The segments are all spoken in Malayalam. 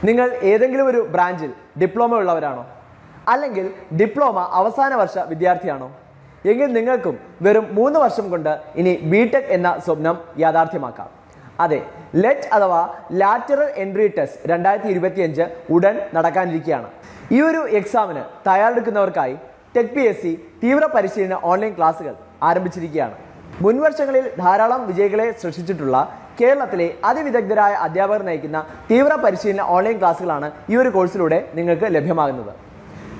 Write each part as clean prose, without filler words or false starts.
നിങ്ങൾ ഏതെങ്കിലും ഒരു ബ്രാഞ്ചിൽ ഡിപ്ലോമ ഉള്ളവരാണോ? അല്ലെങ്കിൽ ഡിപ്ലോമ അവസാന വർഷ വിദ്യാർത്ഥിയാണോ? എങ്കിൽ നിങ്ങൾക്കും വെറും 3 വർഷം കൊണ്ട് ഇനി ബിടെക് എന്ന സ്വപ്നം യാഥാർത്ഥ്യമാക്കാം. അതെ, ലെറ്റ് അഥവാ ലാറ്ററൽ എൻട്രി ടെസ്റ്റ് 2025 ഉടൻ നടക്കാനിരിക്കുകയാണ്. ഈ ഒരു എക്സാമിന് തയ്യാറെടുക്കുന്നവർക്കായി ടെക് PSC തീവ്ര പരിശീലന ഓൺലൈൻ ക്ലാസുകൾ ആരംഭിച്ചിരിക്കുകയാണ്. മുൻവർഷങ്ങളിൽ ധാരാളം വിജയികളെ സൃഷ്ടിച്ചിട്ടുള്ള കേരളത്തിലെ അതിവിദഗ്ധരായ അധ്യാപകർ നയിക്കുന്ന തീവ്ര പരിശീലന ഓൺലൈൻ ക്ലാസുകളാണ് ഈ ഒരു കോഴ്സിലൂടെ നിങ്ങൾക്ക് ലഭ്യമാകുന്നത്.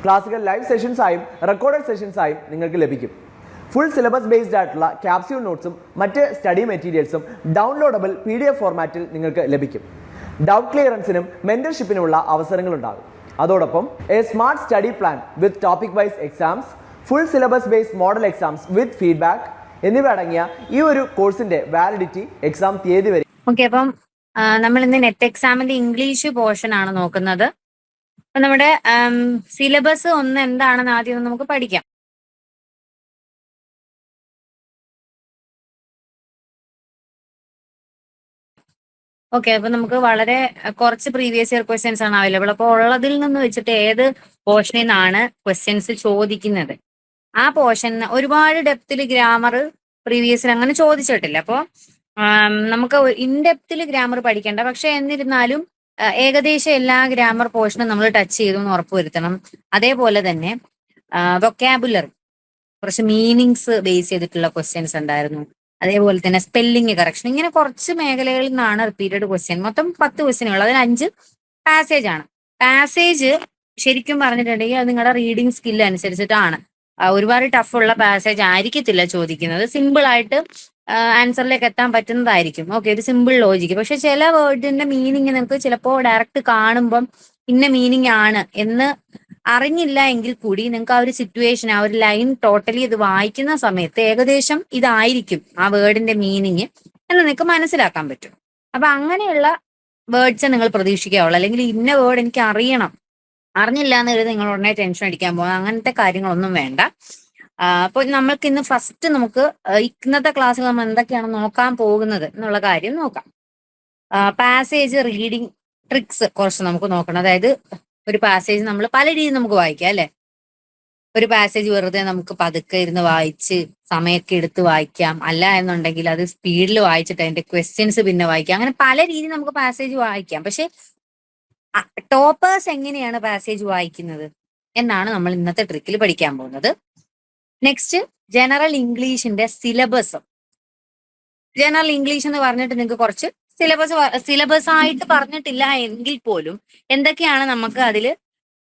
ക്ലാസുകൾ ലൈവ് സെഷൻസായും റെക്കോർഡഡ് സെഷൻസായും നിങ്ങൾക്ക് ലഭിക്കും. ഫുൾ സിലബസ് ബേസ്ഡ് ആയിട്ടുള്ള ക്യാപ്സ്യൂൾ നോട്ട്സും മറ്റ് സ്റ്റഡി മെറ്റീരിയൽസും ഡൗൺലോഡബിൾ PDF ഫോർമാറ്റിൽ നിങ്ങൾക്ക് ലഭിക്കും. ഡൗട്ട് ക്ലിയറൻസിനും മെന്റർഷിപ്പിനുമുള്ള അവസരങ്ങളുണ്ടാകും. അതോടൊപ്പം A smart study plan with topic wise exams, full syllabus based model exams with feedback എന്നിവ അടങ്ങിയ ഈ ഒരു കോഴ്സിന്റെ വാലിഡിറ്റി എക്സാം തീയതി വരെ. ഓക്കെ, അപ്പം നമ്മൾ ഇന്ന് നെറ്റ് എക്സാമിന്റെ ഇംഗ്ലീഷ് പോർഷൻ ആണ് നോക്കുന്നത്. അപ്പൊ നമ്മുടെ സിലബസ് ഒന്ന് എന്താണെന്ന് ആദ്യം നമുക്ക് പഠിക്കാം. ഓക്കെ, അപ്പൊ നമുക്ക് വളരെ കുറച്ച് പ്രീവിയസ് ഇയർ ക്വസ്റ്റ്യൻസ് ആണ് അവൈലബിൾ. അപ്പോൾ ഉള്ളതിൽ നിന്ന് വെച്ചിട്ട് ഏത് പോർഷനിൽ നിന്നാണ് ക്വസ്റ്റ്യൻസ് ചോദിക്കുന്നത്, ആ പോർഷൻ ഒരുപാട് ഡെപ്തിൽ ഗ്രാമർ പ്രീവിയസിൽ അങ്ങനെ ചോദിച്ചിട്ടില്ല. അപ്പോൾ നമുക്ക് ഇൻഡെപ്തിൽ ഗ്രാമർ പഠിക്കേണ്ട, പക്ഷെ എന്നിരുന്നാലും ഏകദേശം എല്ലാ ഗ്രാമർ പോർഷനും നമ്മൾ ടച്ച് ചെയ്തു എന്ന് ഉറപ്പുവരുത്തണം. അതേപോലെ തന്നെ വൊക്കാബുലറി, കുറച്ച് മീനിങ്സ് ബേസ് ചെയ്തിട്ടുള്ള ക്വസ്റ്റ്യൻസ് ഉണ്ടായിരുന്നു. അതേപോലെ തന്നെ സ്പെല്ലിംഗ് കറക്ഷൻ, ഇങ്ങനെ കുറച്ച് മേഖലകളിൽ നിന്നാണ് റിപ്പീറ്റഡ് ക്വസ്റ്റ്യൻ. മൊത്തം 10 ക്വസ്റ്റ്യനുകൾ, അതിൽ 5 പാസേജ് ആണ്. പാസേജ് ശരിക്കും പറഞ്ഞിട്ടുണ്ടെങ്കിൽ അത് നിങ്ങളുടെ റീഡിങ് സ്കില്ല് അനുസരിച്ചിട്ടാണ്. ഒരുപാട് ടഫുള്ള പാസേജ് ആയിരിക്കത്തില്ല ചോദിക്കുന്നത്, സിമ്പിൾ ആയിട്ട് ആൻസറിലേക്ക് എത്താൻ പറ്റുന്നതായിരിക്കും. ഓക്കെ, ഒരു സിമ്പിൾ ലോജിക്ക്. പക്ഷെ ചില വേർഡിന്റെ മീനിങ് നിങ്ങൾക്ക് ചിലപ്പോൾ ഡയറക്റ്റ് കാണുമ്പം ഇന്ന മീനിങ് ആണ് എന്ന് അറിഞ്ഞില്ല എങ്കിൽ കൂടി നിങ്ങൾക്ക് ആ ഒരു സിറ്റുവേഷൻ, ആ ഒരു ലൈൻ ടോട്ടലി ഇത് വായിക്കുന്ന സമയത്ത് ഏകദേശം ഇതായിരിക്കും ആ വേർഡിന്റെ മീനിങ് എന്ന് നിങ്ങൾക്ക് മനസ്സിലാക്കാൻ പറ്റും. അപ്പൊ അങ്ങനെയുള്ള വേർഡ്സ് നിങ്ങൾ പ്രതീക്ഷിക്കാവുള്ളൂ. അല്ലെങ്കിൽ ഇന്ന വേർഡ് എനിക്ക് അറിഞ്ഞില്ല എന്ന് കരുതി നിങ്ങൾ ഉടനെ ടെൻഷൻ അടിക്കാൻ പോകുക, അങ്ങനത്തെ കാര്യങ്ങളൊന്നും വേണ്ട. അപ്പോൾ നമ്മൾക്ക് ഇന്ന് ഫസ്റ്റ് നമുക്ക് ഇന്നത്തെ ക്ലാസ്സിൽ നമ്മൾ എന്തൊക്കെയാണ് നോക്കാൻ പോകുന്നത് എന്നുള്ള കാര്യം നോക്കാം. പാസേജ് റീഡിങ് ട്രിക്സ് കുറച്ച് നമുക്ക് നോക്കണം. അതായത് ഒരു പാസേജ് നമ്മൾ പല രീതിയിൽ നമുക്ക് വായിക്കാം അല്ലെ. ഒരു പാസേജ് വെറുതെ നമുക്ക് പതുക്കെ ഇരുന്ന് വായിച്ച് സമയമൊക്കെ എടുത്ത് വായിക്കാം, അല്ല എന്നുണ്ടെങ്കിൽ അത് സ്പീഡിൽ വായിച്ചിട്ട് അതിന്റെ ക്വസ്റ്റ്യൻസ് പിന്നെ വായിക്കാം. അങ്ങനെ പല രീതിയിൽ നമുക്ക് പാസേജ് വായിക്കാം. പക്ഷെ ടോപ്പേഴ്സ് എങ്ങനെയാണ് പാസേജ് വായിക്കുന്നത് എന്നാണ് നമ്മൾ ഇന്നത്തെ ട്രിക്കിൽ പഠിക്കാൻ പോകുന്നത്. നെക്സ്റ്റ്, ജനറൽ ഇംഗ്ലീഷിന്റെ സിലബസ്. ജനറൽ ഇംഗ്ലീഷ് എന്ന് പറഞ്ഞിട്ട് നിങ്ങൾക്ക് കുറച്ച് സിലബസ് ആയിട്ട് പറഞ്ഞിട്ടില്ല എങ്കിൽ പോലും എന്തൊക്കെയാണ് നമുക്ക് അതിൽ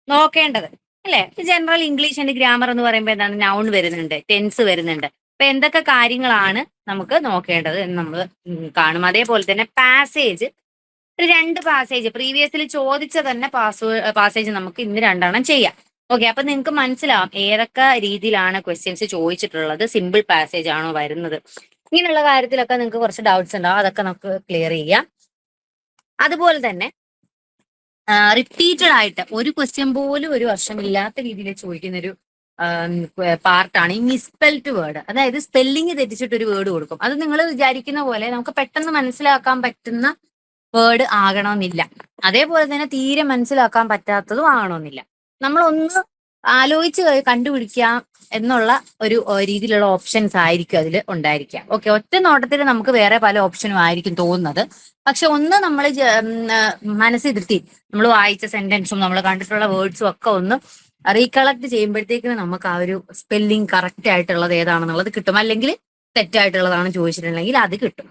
നോക്കേണ്ടത് അല്ലെ. ജനറൽ ഇംഗ്ലീഷിന്റെ ഗ്രാമർ എന്ന് പറയുമ്പോൾ എന്താണ്, നൗൺ വരുന്നുണ്ട്, ടെൻസ് വരുന്നുണ്ട്. അപ്പൊ എന്തൊക്കെ കാര്യങ്ങളാണ് നമുക്ക് നോക്കേണ്ടത് എന്ന് നമ്മൾ കാണും. അതേപോലെ തന്നെ പാസേജ്, 2 പാസേജ് പ്രീവിയസിൽ ചോദിച്ച തന്നെ പാസേജ് നമുക്ക് ഇന്ന് 2 എണ്ണം ചെയ്യാം. ഓക്കെ, അപ്പൊ നിങ്ങൾക്ക് മനസ്സിലാവും ഏതൊക്കെ രീതിയിലാണ് ക്വസ്റ്റ്യൻസ് ചോദിച്ചിട്ടുള്ളത്, സിമ്പിൾ പാസേജ് ആണോ വരുന്നത്, ഇങ്ങനെയുള്ള കാര്യത്തിലൊക്കെ നിങ്ങൾക്ക് കുറച്ച് ഡൗട്ട്സ് ഉണ്ടാവും. അതൊക്കെ നമുക്ക് ക്ലിയർ ചെയ്യാം. അതുപോലെ തന്നെ റിപ്പീറ്റഡ് ആയിട്ട് ഒരു ക്വസ്റ്റ്യൻ പോലും ഒരു വർഷം ഇല്ലാത്ത രീതിയിൽ ചോദിക്കുന്ന ഒരു പാർട്ടാണ് ഈ മിസ്പെൽറ്റ് വേർഡ്. അതായത് സ്പെല്ലിംഗ് തെറ്റിച്ചിട്ട് ഒരു വേർഡ് കൊടുക്കും. അത് നിങ്ങൾ വിചാരിക്കുന്ന പോലെ നമുക്ക് പെട്ടെന്ന് മനസ്സിലാക്കാൻ പറ്റുന്ന വേർഡ് ആകണമെന്നില്ല. അതേപോലെ തന്നെ തീരെ മനസ്സിലാക്കാൻ പറ്റാത്തതും ആകണമെന്നില്ല. നമ്മളൊന്ന് ആലോചിച്ച് കണ്ടുപിടിക്കാം എന്നുള്ള ഒരു രീതിയിലുള്ള ഓപ്ഷൻസ് ആയിരിക്കും അതിൽ ഉണ്ടായിരിക്കുക. ഓക്കെ, ഒറ്റ നോട്ടത്തിൽ നമുക്ക് വേറെ പല ഓപ്ഷനും ആയിരിക്കും തോന്നുന്നത്. പക്ഷെ ഒന്ന് നമ്മൾ മനസ്സിരുത്തി നമ്മൾ വായിച്ച സെന്റൻസും നമ്മൾ കണ്ടിട്ടുള്ള വേർഡ്സും ഒക്കെ ഒന്ന് റീകളക്ട് ചെയ്യുമ്പോഴത്തേക്കിന് നമുക്ക് ആ ഒരു സ്പെല്ലിംഗ് കറക്റ്റ് ആയിട്ടുള്ളത് ഏതാണെന്നുള്ളത് കിട്ടും. അല്ലെങ്കിൽ തെറ്റായിട്ടുള്ളതാണ് ചോദിച്ചിട്ടുണ്ടെങ്കിൽ അത് കിട്ടും.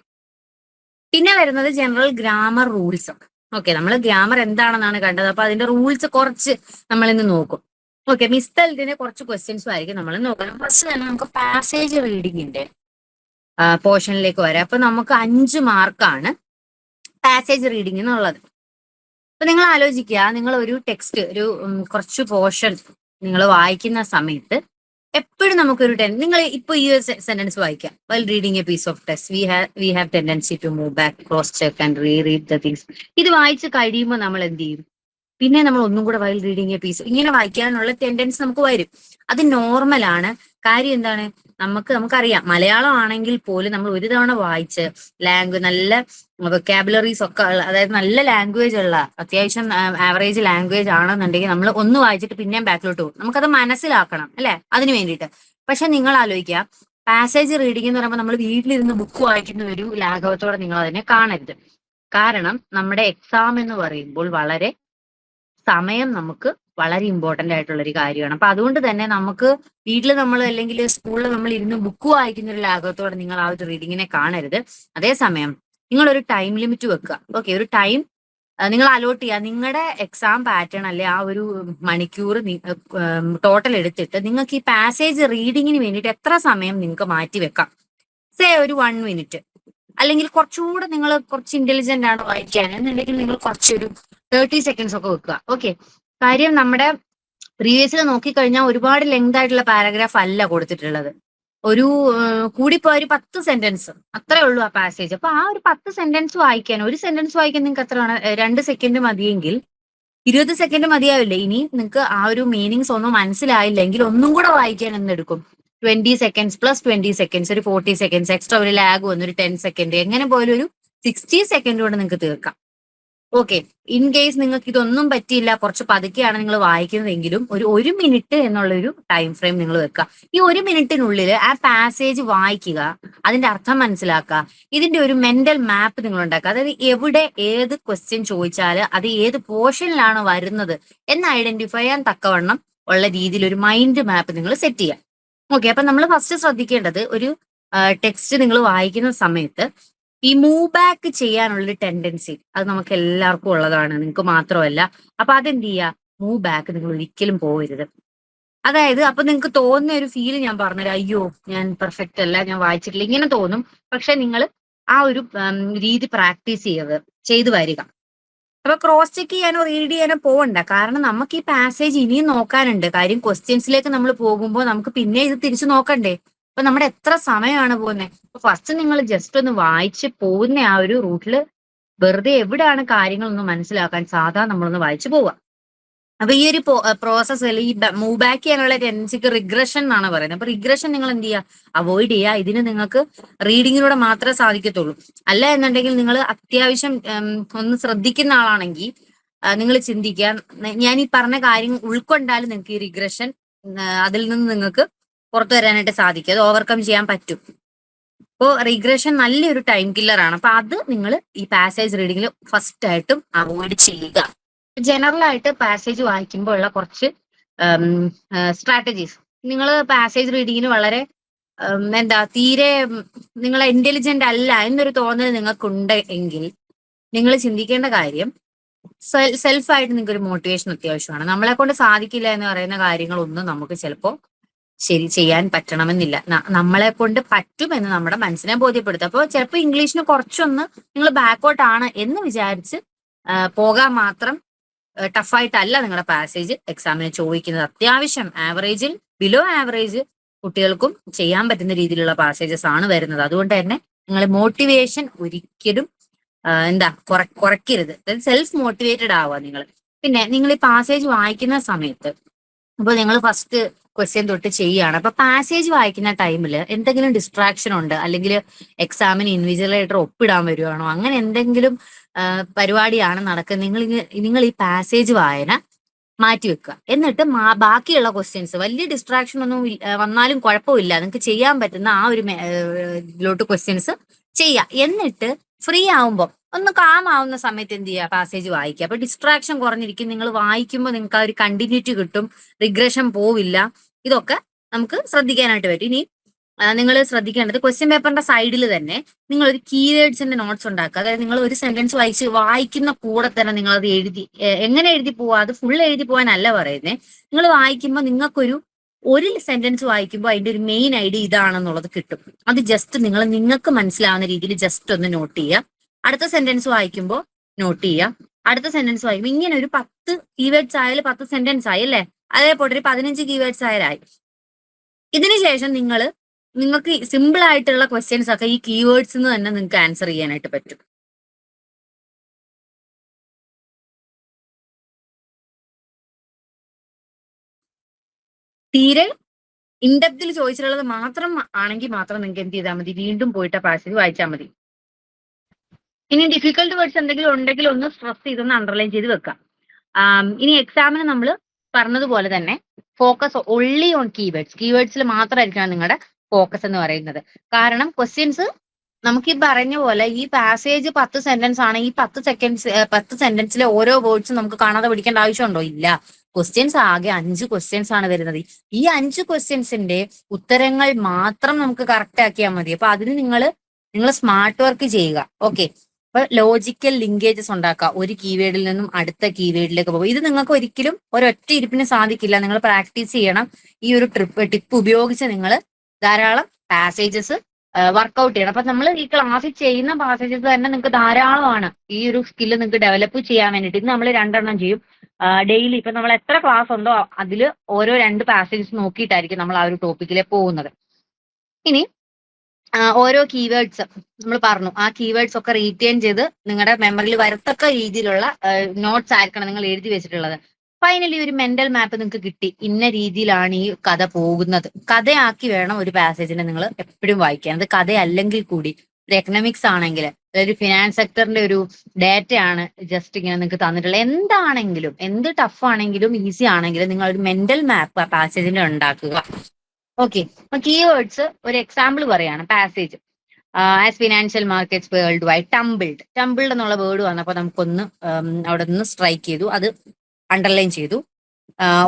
പിന്നെ വരുന്നത് ജനറൽ ഗ്രാമർ റൂൾസ്. ഓക്കെ, നമ്മൾ ഗ്രാമർ എന്താണെന്നാണ് കണ്ടത്. അപ്പൊ അതിന്റെ റൂൾസ് കുറച്ച് നമ്മൾ ഇന്ന് നോക്കും. ഓക്കെ, മിസ്പെൽറ്റിന്റെ കുറച്ച് ക്വസ്റ്റ്യൻസും ആയിരിക്കും നമ്മൾ നോക്കണം. ഫസ്റ്റ് തന്നെ നമുക്ക് പാസേജ് റീഡിങ്ങിന്റെ പോർഷനിലേക്ക് വരാം. അപ്പൊ നമുക്ക് 5 മാർക്കാണ് പാസേജ് റീഡിംഗ് എന്നുള്ളത്. അപ്പൊ നിങ്ങൾ ആലോചിക്കുക, നിങ്ങൾ ഒരു ടെക്സ്റ്റ്, ഒരു കുറച്ച് പോർഷൻ നിങ്ങൾ വായിക്കുന്ന സമയത്ത് എപ്പോഴും നമുക്കൊരു നിങ്ങൾ ഇപ്പൊ ഈ സെന്റൻസ് വായിക്കാം, while reading a piece of text we have tendency to move back, cross check and read the things. ഇത് വായിച്ച് കഴിയുമ്പോൾ നമ്മൾ എന്ത് ചെയ്യും, പിന്നെ നമ്മൾ ഒന്നും കൂടെ വൈൽ റീഡിങ് എ പീസ് ഇങ്ങനെ വായിക്കാനുള്ള ടെൻഡൻസി നമുക്ക് വരും. അത് നോർമലാണ്. കാര്യം എന്താണ്, നമുക്കറിയാം മലയാളം ആണെങ്കിൽ പോലും നമ്മൾ ഒരു തവണ വായിച്ച് നല്ല വൊക്കാബുലറീസ് ഒക്കെ ഉള്ള, അതായത് നല്ല ലാംഗ്വേജ് ഉള്ള, അത്യാവശ്യം ആവറേജ് ലാംഗ്വേജ് ആണെന്നുണ്ടെങ്കിൽ നമ്മൾ ഒന്ന് വായിച്ചിട്ട് പിന്നെയും ബാക്കിലോട്ട് പോകും. നമുക്കത് മനസ്സിലാക്കണം അല്ലെ, അതിന് വേണ്ടിയിട്ട്. പക്ഷെ നിങ്ങൾ ആലോചിക്കുക, പാസേജ് റീഡിംഗ് എന്ന് പറയുമ്പോൾ നമ്മൾ വീട്ടിലിരുന്ന് ബുക്ക് വായിക്കുന്ന ഒരു ലാഘവത്തോടെ നിങ്ങൾ അതിനെ കാണരുത്. കാരണം നമ്മുടെ എക്സാം എന്ന് പറയുമ്പോൾ സമയം നമുക്ക് വളരെ ഇമ്പോർട്ടന്റ് ആയിട്ടുള്ള ഒരു കാര്യമാണ്. അപ്പൊ അതുകൊണ്ട് തന്നെ നമുക്ക് വീട്ടിൽ നമ്മൾ അല്ലെങ്കിൽ സ്കൂളിൽ നമ്മൾ ഇരുന്ന് ബുക്ക് വായിക്കുന്ന ഒരു ലാഘവത്തോടെ നിങ്ങൾ ആ ഒരു റീഡിങ്ങിനെ കാണരുത്. അതേസമയം നിങ്ങൾ ഒരു ടൈം ലിമിറ്റ് വെക്കുക. ഓക്കെ, ഒരു ടൈം നിങ്ങൾ അലോട്ട് ചെയ്യുക. നിങ്ങളുടെ എക്സാം പാറ്റേൺ അല്ലെ ആ ഒരു മണിക്കൂർ ടോട്ടൽ എടുത്തിട്ട് നിങ്ങൾക്ക് ഈ പാസേജ് റീഡിങ്ങിന് വേണ്ടിയിട്ട് എത്ര സമയം നിങ്ങൾക്ക് മാറ്റി വെക്കാം. സേ ഒരു 1 മിനിറ്റ്, അല്ലെങ്കിൽ കുറച്ചുകൂടെ നിങ്ങൾ കുറച്ച് ഇന്റലിജന്റ് ആണ് വായിക്കാൻ എന്നുണ്ടെങ്കിൽ നിങ്ങൾ കുറച്ചൊരു 30 സെക്കൻഡ്സ് ഒക്കെ വെക്കുക. ഓക്കെ, കാര്യം നമ്മുടെ പ്രീവിയസിൽ നോക്കിക്കഴിഞ്ഞാൽ ഒരുപാട് ലെങ്ത് ആയിട്ടുള്ള പാരഗ്രാഫ് അല്ല കൊടുത്തിട്ടുള്ളത്. ഒരു കൂടിപ്പോയ ഒരു 10 സെന്റൻസ് അത്രേ ഉള്ളൂ ആ പാസേജ്. അപ്പൊ ആ ഒരു 10 സെന്റൻസ് വായിക്കാൻ, ഒരു സെന്റൻസ് വായിക്കാൻ നിങ്ങൾക്ക് എത്ര വേണം? 2 സെക്കൻഡ് മതിയെങ്കിൽ 20 സെക്കൻഡ് മതിയാവില്ലേ? ഇനി നിങ്ങൾക്ക് ആ ഒരു മീനിങ്സ് ഒന്നും മനസ്സിലായില്ലെങ്കിൽ ഒന്നും കൂടെ വായിക്കാൻ എന്നെടുക്കും. 20 സെക്കൻഡ്സ് പ്ലസ് 20 സെക്കൻഡ്സ് ഒരു 40 സെക്കൻഡ്സ് എക്സ്ട്രാ ഒരു ലാഗ് വന്നു ഒരു 10 സെക്കൻഡ്, എങ്ങനെ പോലും ഒരു 60 സെക്കൻഡ് കൊണ്ട് നിങ്ങൾക്ക് തീർക്കാം. ഓക്കെ, ഇൻ കേസ് നിങ്ങൾക്ക് ഇതൊന്നും പറ്റിയില്ല, കുറച്ച് പതുക്കെയാണ് നിങ്ങൾ വായിക്കുന്നതെങ്കിലും ഒരു മിനിറ്റ് എന്നുള്ളൊരു ടൈം ഫ്രെയിം നിങ്ങൾ വെക്കുക. ഈ 1 മിനിറ്റിനുള്ളിൽ ആ പാസേജ് വായിക്കുക, അതിന്റെ അർത്ഥം മനസ്സിലാക്കുക, ഇതിന്റെ ഒരു മെന്റൽ മാപ്പ് നിങ്ങൾ ഉണ്ടാക്കുക. അതായത് എവിടെ ഏത് ക്വസ്റ്റ്യൻ ചോദിച്ചാൽ അത് ഏത് പോർഷനിലാണ് വരുന്നത് എന്ന് ഐഡന്റിഫൈ ചെയ്യാൻ തക്കവണ്ണം ഉള്ള രീതിയിൽ ഒരു മൈൻഡ് മാപ്പ് നിങ്ങൾ സെറ്റ് ചെയ്യുക. ഓക്കെ, അപ്പൊ നമ്മൾ ഫസ്റ്റ് ശ്രദ്ധിക്കേണ്ടത്, ഒരു ടെക്സ്റ്റ് നിങ്ങൾ വായിക്കുന്ന സമയത്ത് ഈ മൂവ് ബാക്ക് ചെയ്യാനുള്ളൊരു ടെൻഡൻസി അത് നമുക്ക് എല്ലാവർക്കും ഉള്ളതാണ്, നിങ്ങൾക്ക് മാത്രമല്ല. അപ്പൊ അതെന്ത് ചെയ്യുക, മൂവ് ബാക്ക് നിങ്ങൾ ഒരിക്കലും പോകരുത്. അതായത് അപ്പൊ നിങ്ങൾക്ക് തോന്നുന്ന ഒരു ഫീൽ ഞാൻ പറഞ്ഞുതരാം. അയ്യോ ഞാൻ പെർഫെക്റ്റ് അല്ല, ഞാൻ വായിച്ചിട്ടില്ല, ഇങ്ങനെ തോന്നും. പക്ഷെ നിങ്ങൾ ആ ഒരു രീതി പ്രാക്ടീസ് ചെയ്ത് വരിക. അപ്പൊ ക്രോസ് ചെക്ക് ചെയ്യാനോ റീഡ് ചെയ്യാനോ പോകണ്ട. കാരണം നമുക്ക് ഈ പാസേജ് ഇനിയും നോക്കാനുണ്ട്. കാര്യം ക്വസ്റ്റ്യൻസിലേക്ക് നമ്മൾ പോകുമ്പോൾ നമുക്ക് പിന്നെ ഇത് തിരിച്ചു നോക്കണ്ടേ. അപ്പൊ നമ്മുടെ എത്ര സമയമാണ് പോകുന്നത്. അപ്പൊ ഫസ്റ്റ് നിങ്ങൾ ജസ്റ്റ് ഒന്ന് വായിച്ച് പോകുന്ന ആ ഒരു റൂട്ടിൽ വെറുതെ എവിടെയാണ് കാര്യങ്ങളൊന്നും മനസ്സിലാക്കാൻ സാധാ നമ്മളൊന്ന് വായിച്ചു പോവുക. അപ്പൊ ഈ ഒരു പ്രോസസ്സ് അല്ലെങ്കിൽ ഈ മൂവ് ബാക്ക് ചെയ്യാനുള്ള ടെൻഡൻസിക്ക് റിഗ്രഷൻ എന്നാണ് പറയുന്നത്. അപ്പൊ റിഗ്രഷൻ നിങ്ങൾ എന്ത് ചെയ്യുക, അവോയ്ഡ് ചെയ്യുക. ഇതിന് നിങ്ങൾക്ക് റീഡിങ്ങിലൂടെ മാത്രമേ സാധിക്കത്തുള്ളൂ. അല്ല എന്നുണ്ടെങ്കിൽ നിങ്ങൾ അത്യാവശ്യം ഒന്ന് ശ്രദ്ധിക്കുന്ന ആളാണെങ്കിൽ നിങ്ങൾ ചിന്തിക്കുക, ഞാൻ ഈ പറഞ്ഞ കാര്യം ഉൾക്കൊണ്ടാലും നിങ്ങൾക്ക് ഈ റിഗ്രഷൻ അതിൽ നിന്ന് നിങ്ങൾക്ക് പുറത്തു വരാനായിട്ട് സാധിക്കും, അത് ഓവർകം ചെയ്യാൻ പറ്റും. അപ്പോൾ റിഗ്രഷൻ നല്ലൊരു ടൈം കില്ലറാണ്. അപ്പൊ അത് നിങ്ങൾ ഈ പാസേജ് റീഡിങ്ങിൽ ഫസ്റ്റ് ആയിട്ടും അവോയ്ഡ് ചെയ്യുക. ജനറൽ ആയിട്ട് പാസേജ് വായിക്കുമ്പോൾ ഉള്ള കുറച്ച് സ്ട്രാറ്റജീസ്, നിങ്ങൾ പാസേജ് റീഡിങ്ങിന് വളരെ തീരെ നിങ്ങൾ ഇന്റലിജന്റ് അല്ല എന്നൊരു തോന്നൽ നിങ്ങൾക്കുണ്ട് എങ്കിൽ നിങ്ങൾ ചിന്തിക്കേണ്ട കാര്യം, സെൽഫായിട്ട് നിങ്ങൾക്ക് ഒരു മോട്ടിവേഷൻ അത്യാവശ്യമാണ്. നമ്മളെ കൊണ്ട് സാധിക്കില്ല എന്ന് പറയുന്ന കാര്യങ്ങളൊന്നും നമുക്ക് ചിലപ്പോൾ ശരി ചെയ്യാൻ പറ്റണമെന്നില്ല. നമ്മളെ കൊണ്ട് പറ്റുമെന്ന് നമ്മുടെ മനസ്സിനെ ബോധ്യപ്പെടുത്തുക. അപ്പോൾ ചിലപ്പോൾ ഇംഗ്ലീഷിന് കുറച്ചൊന്ന് നിങ്ങൾ ബാക്ക്ഔട്ട് ആണ് എന്ന് വിചാരിച്ച് പോകാൻ മാത്രം ടഫായിട്ടല്ല നിങ്ങളുടെ പാസേജ് എക്സാമിന് ചോദിക്കുന്നത്. അത്യാവശ്യം ആവറേജിൽ ബിലോ ആവറേജ് കുട്ടികൾക്കും ചെയ്യാൻ പറ്റുന്ന രീതിയിലുള്ള പാസേജസ് ആണ് വരുന്നത്. അതുകൊണ്ട് തന്നെ നിങ്ങൾ മോട്ടിവേഷൻ ഒരിക്കലും കുറയ്ക്കരുത്. സെൽഫ് മോട്ടിവേറ്റഡ് ആവുക നിങ്ങൾ. പിന്നെ നിങ്ങൾ ഈ പാസേജ് വായിക്കുന്ന സമയത്ത് ഇപ്പോൾ നിങ്ങൾ ഫസ്റ്റ് ക്വസ്റ്റ്യൻ തൊട്ട് ചെയ്യുകയാണ്. അപ്പൊ പാസേജ് വായിക്കുന്ന ടൈമിൽ എന്തെങ്കിലും ഡിസ്ട്രാക്ഷൻ ഉണ്ട്, അല്ലെങ്കിൽ എക്സാമിന് ഇൻവിജിലേറ്റർ ഒപ്പിടാൻ വരുവാണോ, അങ്ങനെ എന്തെങ്കിലും പരിപാടിയാണ് നടക്കുന്നത്, നിങ്ങൾ ഈ പാസേജ് വായന മാറ്റിവെക്കുക. എന്നിട്ട് ബാക്കിയുള്ള ക്വസ്റ്റ്യൻസ് വലിയ ഡിസ്ട്രാക്ഷൻ ഒന്നും വന്നാലും കുഴപ്പമില്ല, നിങ്ങൾക്ക് ചെയ്യാൻ പറ്റുന്ന ആ ഒരു ഇതിലോട്ട് ക്വസ്റ്റ്യൻസ് ചെയ്യുക. എന്നിട്ട് ഫ്രീ ആവുമ്പോൾ ഒന്ന് കാം ആവുന്ന സമയത്ത് എന്ത് ചെയ്യുക, പാസേജ് വായിക്കുക. അപ്പൊ ഡിസ്ട്രാക്ഷൻ കുറഞ്ഞിരിക്കും, നിങ്ങൾ വായിക്കുമ്പോൾ നിങ്ങൾക്ക് ആ ഒരു കണ്ടിന്യൂറ്റി കിട്ടും, റിഗ്രഷൻ പോവില്ല. ഇതൊക്കെ നമുക്ക് ശ്രദ്ധിക്കാനായിട്ട് പറ്റും. ഇനി നിങ്ങൾ ശ്രദ്ധിക്കേണ്ടത്, ക്വസ്റ്റ്യൻ പേപ്പറിന്റെ സൈഡിൽ തന്നെ നിങ്ങൾ ഒരു കീവേഡ്സിന്റെ നോട്ട്സ് ഉണ്ടാക്കുക. അതായത് നിങ്ങൾ ഒരു സെന്റൻസ് വായിക്കുന്ന കൂടെ തന്നെ നിങ്ങൾ അത് എങ്ങനെ എഴുതി പോവാ, അത് ഫുൾ എഴുതി പോകാനല്ല പറയുന്നത്. നിങ്ങൾ വായിക്കുമ്പോൾ ഒരു സെന്റൻസ് വായിക്കുമ്പോൾ അതിന്റെ ഒരു മെയിൻ ഐഡിയ ഇതാണെന്നുള്ളത് കിട്ടും. അത് ജസ്റ്റ് നിങ്ങൾക്ക് മനസ്സിലാവുന്ന രീതിയിൽ ജസ്റ്റ് ഒന്ന് നോട്ട് ചെയ്യുക. അടുത്ത സെന്റൻസ് വായിക്കുമ്പോൾ നോട്ട് ചെയ്യുക. അടുത്ത സെന്റൻസ് വായിക്കുമ്പോൾ ഇങ്ങനെ ഒരു 10 കീവേഡ്സ് ആയാലും 10 സെന്റൻസ് ആയി അല്ലേ, അതേപോലെ ഒരു 15 കീവേഡ്സ് ആയാലായി. ഇതിനുശേഷം നിങ്ങൾക്ക് സിമ്പിൾ ആയിട്ടുള്ള ക്വസ്റ്റ്യൻസ് ഒക്കെ ഈ കീവേഡ്സ് തന്നെ നിങ്ങൾക്ക് ആൻസർ ചെയ്യാനായിട്ട് പറ്റും. തീരെ ഇൻഡെപ്തിൽ ചോദിച്ചിട്ടുള്ളത് മാത്രം ആണെങ്കിൽ മാത്രം നിങ്ങൾക്ക് എന്ത് ചെയ്താൽ മതി, വീണ്ടും പോയിട്ട് ആ പാസേജ് വായിച്ചാൽ മതി. ഇനി ഡിഫിക്കൽട്ട് വേർഡ്സ് എന്തെങ്കിലും ഉണ്ടെങ്കിൽ ഒന്ന് സ്ട്രെസ് ചെയ്തൊന്ന് അണ്ടർലൈൻ ചെയ്ത് വെക്കാം. ഇനി എക്സാമിന് നമ്മൾ പറഞ്ഞതുപോലെ തന്നെ ഫോക്കസ് ഒൺലി ഓൺ കീവേഡ്സിൽ മാത്രമായിരിക്കണം നിങ്ങളുടെ ഫോക്കസ് എന്ന് പറയുന്നത്. കാരണം ക്വസ്റ്റ്യൻസ് നമുക്ക് ഈ പറഞ്ഞ പോലെ ഈ പാസേജ് 10 സെന്റൻസ് ആണ്, ഈ 10 സെന്റൻസിലെ ഓരോ വേർഡ്സും നമുക്ക് കാണാതെ പഠിക്കേണ്ട ആവശ്യമുണ്ടോ? ഇല്ല. ക്വസ്റ്റ്യൻസ് ആകെ 5 ക്വസ്റ്റ്യൻസ് ആണ് വരുന്നത്. ഈ 5 ക്വസ്റ്റ്യൻസിന്റെ ഉത്തരങ്ങൾ മാത്രം നമുക്ക് കറക്റ്റ് ആക്കിയാൽ മതി. അപ്പൊ അതിന് നിങ്ങൾ സ്മാർട്ട് വർക്ക് ചെയ്യുക. ഓക്കെ, അപ്പൊ ലോജിക്കൽ ലിങ്കേജസ് ഉണ്ടാക്കുക, ഒരു കീവേഡിൽ നിന്നും അടുത്ത കീവേഡിലേക്ക് പോകും. ഇത് നിങ്ങൾക്ക് ഒരിക്കലും ഒരൊറ്റ ഇരിപ്പിന് സാധിക്കില്ല. നിങ്ങൾ പ്രാക്ടീസ് ചെയ്യണം. ഈ ഒരു ടിപ്പ് ഉപയോഗിച്ച് നിങ്ങൾ ധാരാളം പാസേജസ് വർക്ക്ഔട്ട് ചെയ്യണം. അപ്പൊ നമ്മൾ ഈ ക്ലാസ്സിൽ ചെയ്യുന്ന പാസേജസ് തന്നെ നിങ്ങൾക്ക് ധാരാളമാണ് ഈ ഒരു സ്കില്ല് നിങ്ങൾക്ക് ഡെവലപ്പ് ചെയ്യാൻ വേണ്ടിയിട്ട്. ഇത് നമ്മൾ 2 എണ്ണം ചെയ്യും ഡെയിലി. ഇപ്പൊ നമ്മൾ എത്ര ക്ലാസ് ഉണ്ടോ അതിൽ ഓരോ 2 പാസേജസ് നോക്കിയിട്ടായിരിക്കും നമ്മൾ ആ ഒരു ടോപ്പിക്കിലെ പോകുന്നത്. ഇനി ഓരോ കീവേഡ്സ് നമ്മൾ പറഞ്ഞു, ആ കീവേഡ്സ് ഒക്കെ റീറ്റെയിൻ ചെയ്ത് നിങ്ങളുടെ മെമ്മറിയിൽ വരത്തക്ക രീതിയിലുള്ള നോട്ട്സ് ആയിരിക്കണം നിങ്ങൾ എഴുതി വെച്ചിട്ടുള്ളത്. ഫൈനലി ഒരു മെന്റൽ മാപ്പ് നിങ്ങൾക്ക് കിട്ടി, ഇന്ന രീതിയിലാണ് ഈ കഥ പോകുന്നത്. കഥയാക്കി വേണം ഒരു പാസേജിനെ നിങ്ങൾ എപ്പോഴും വായിക്കാൻ. അത് കഥയല്ലെങ്കിൽ കൂടി ഒരു എക്കണോമിക്സ് ആണെങ്കിൽ, ഒരു ഫിനാൻസ് സെക്ടറിന്റെ ഒരു ഡേറ്റ ആണ് ജസ്റ്റ് ഇങ്ങനെ നിങ്ങൾക്ക് തന്നിട്ടുള്ളത്, എന്താണെങ്കിലും എന്ത് ടഫ് ആണെങ്കിലും ഈസി ആണെങ്കിലും നിങ്ങൾ ഒരു മെന്റൽ മാപ്പ് ആ പാസേജിന്റെ ഉണ്ടാക്കുക. ഓക്കെ, അപ്പൊ കീവേഡ്സ് ഒരു എക്സാമ്പിൾ പറയാണ്. Passage as financial markets world wide ടംബിൾഡ് എന്നുള്ള വേർഡ് വന്നപ്പോൾ നമുക്കൊന്ന് അവിടെ നിന്ന് സ്ട്രൈക്ക് ചെയ്തു, അത് അണ്ടർലൈൻ ചെയ്തു.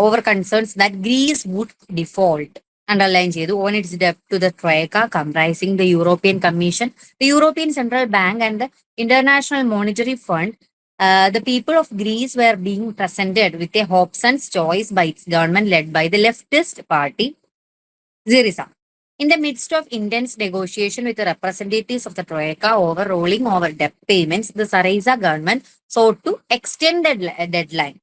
Over concerns that Greece would default underline ചെയ്തു. ഓൺ ഇറ്റ്സ് ഡെപ്റ്റ് to the troika comprising the European Commission, the European Central Bank and the International Monetary Fund. The people of Greece were being presented with a Hobson's choice by its government led by the leftist party Syriza. In the midst of intense negotiation with the representatives of the Troika over rolling over debt payments, the Syriza government sought to extend the deadline.